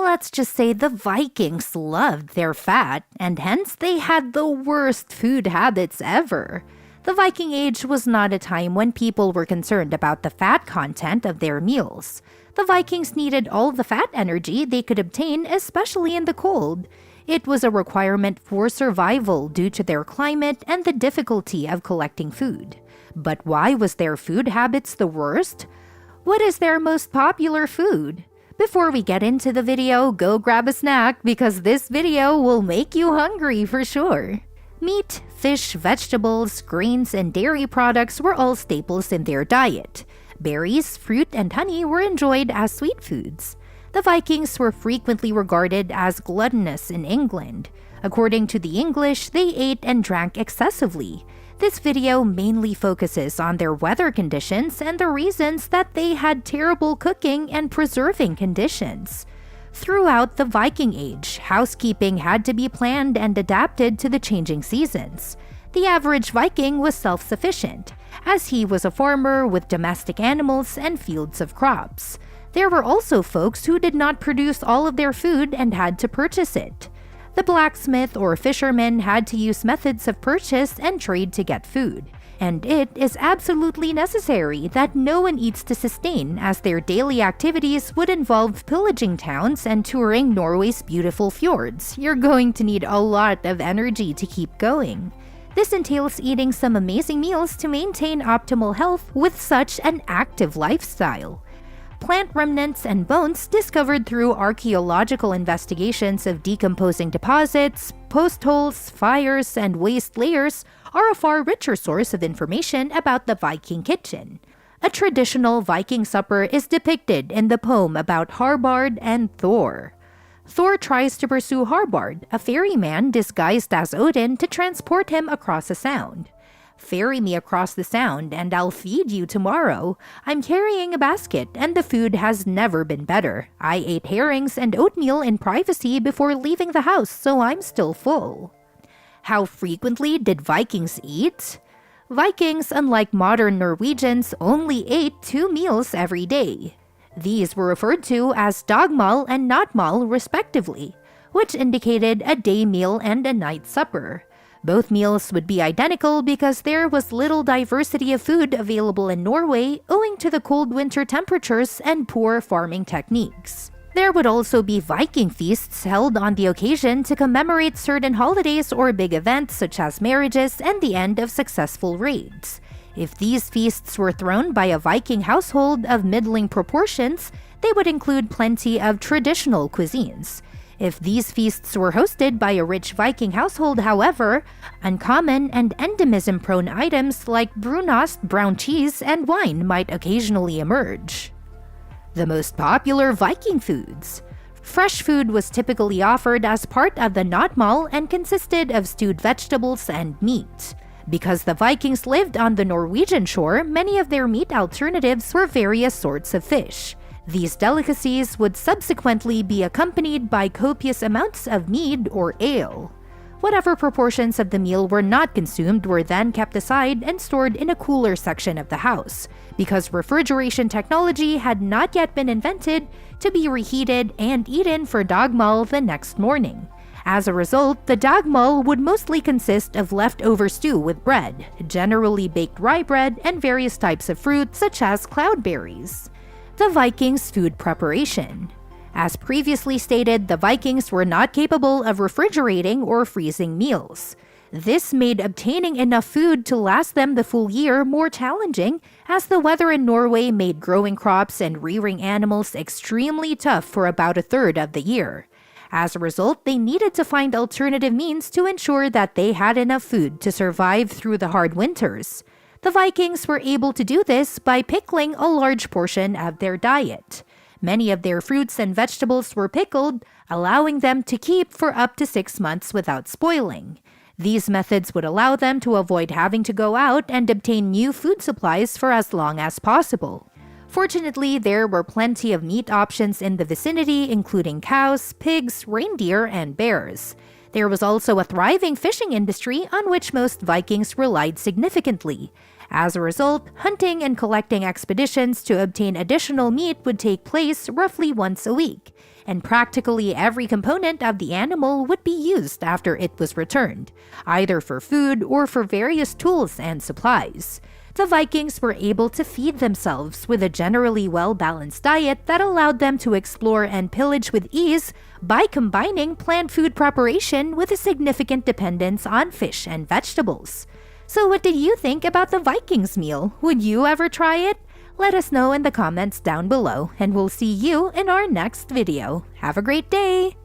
Let's just say the Vikings loved their fat, and hence they had the worst food habits ever. The Viking Age was not a time when people were concerned about the fat content of their meals. The Vikings needed all the fat energy they could obtain, especially in the cold. It was a requirement for survival due to their climate and the difficulty of collecting food. But why was their food habits the worst? What is their most popular food? Before we get into the video, go grab a snack because this video will make you hungry for sure. Meat, fish, vegetables, grains, and dairy products were all staples in their diet. Berries, fruit, and honey were enjoyed as sweet foods. The Vikings were frequently regarded as gluttonous in England. According to the English, they ate and drank excessively. This video mainly focuses on their weather conditions and the reasons that they had terrible cooking and preserving conditions. Throughout the Viking Age, housekeeping had to be planned and adapted to the changing seasons. The average Viking was self-sufficient, as he was a farmer with domestic animals and fields of crops. There were also folks who did not produce all of their food and had to purchase it. The blacksmith or fisherman had to use methods of purchase and trade to get food, and it is absolutely necessary that no one eats to sustain, as their daily activities would involve pillaging towns and touring Norway's beautiful fjords. You're going to need a lot of energy to keep going. This entails eating some amazing meals to maintain optimal health with such an active lifestyle. Plant remnants and bones discovered through archaeological investigations of decomposing deposits, post holes, fires, and waste layers are a far richer source of information about the Viking kitchen. A traditional Viking supper is depicted in the poem about Harbard and Thor. Thor tries to pursue Harbard, a ferryman disguised as Odin, to transport him across a sound. "Ferry me across the sound and I'll feed you tomorrow. I'm carrying a basket and the food has never been better. I ate herrings and oatmeal in privacy before leaving the house, so I'm still full." How frequently did Vikings eat? Vikings, unlike modern Norwegians, only ate 2 meals every day. These were referred to as dagmal and nattmal respectively, which indicated a day meal and a night supper. Both meals would be identical because there was little diversity of food available in Norway owing to the cold winter temperatures and poor farming techniques. There would also be Viking feasts held on the occasion to commemorate certain holidays or big events such as marriages and the end of successful raids. If these feasts were thrown by a Viking household of middling proportions, they would include plenty of traditional cuisines. If these feasts were hosted by a rich Viking household, however, uncommon and endemism-prone items like brunost, brown cheese, and wine might occasionally emerge. The most popular Viking foods. Fresh food was typically offered as part of the nattmal and consisted of stewed vegetables and meat. Because the Vikings lived on the Norwegian shore, many of their meat alternatives were various sorts of fish. These delicacies would subsequently be accompanied by copious amounts of mead or ale. Whatever proportions of the meal were not consumed were then kept aside and stored in a cooler section of the house, because refrigeration technology had not yet been invented to be reheated and eaten for dagmal the next morning. As a result, the dagmal would mostly consist of leftover stew with bread, generally baked rye bread, and various types of fruit such as cloudberries. The Vikings' food preparation. As previously stated, the Vikings were not capable of refrigerating or freezing meals. This made obtaining enough food to last them the full year more challenging, as the weather in Norway made growing crops and rearing animals extremely tough for about a third of the year. As a result, they needed to find alternative means to ensure that they had enough food to survive through the hard winters. The Vikings were able to do this by pickling a large portion of their diet. Many of their fruits and vegetables were pickled, allowing them to keep for up to 6 months without spoiling. These methods would allow them to avoid having to go out and obtain new food supplies for as long as possible. Fortunately, there were plenty of meat options in the vicinity, including cows, pigs, reindeer, and bears. There was also a thriving fishing industry on which most Vikings relied significantly. As a result, hunting and collecting expeditions to obtain additional meat would take place roughly once a week, and practically every component of the animal would be used after it was returned, either for food or for various tools and supplies. The Vikings were able to feed themselves with a generally well-balanced diet that allowed them to explore and pillage with ease by combining plant food preparation with a significant dependence on fish and vegetables. So what did you think about the Vikings meal? Would you ever try it? Let us know in the comments down below, and we'll see you in our next video. Have a great day!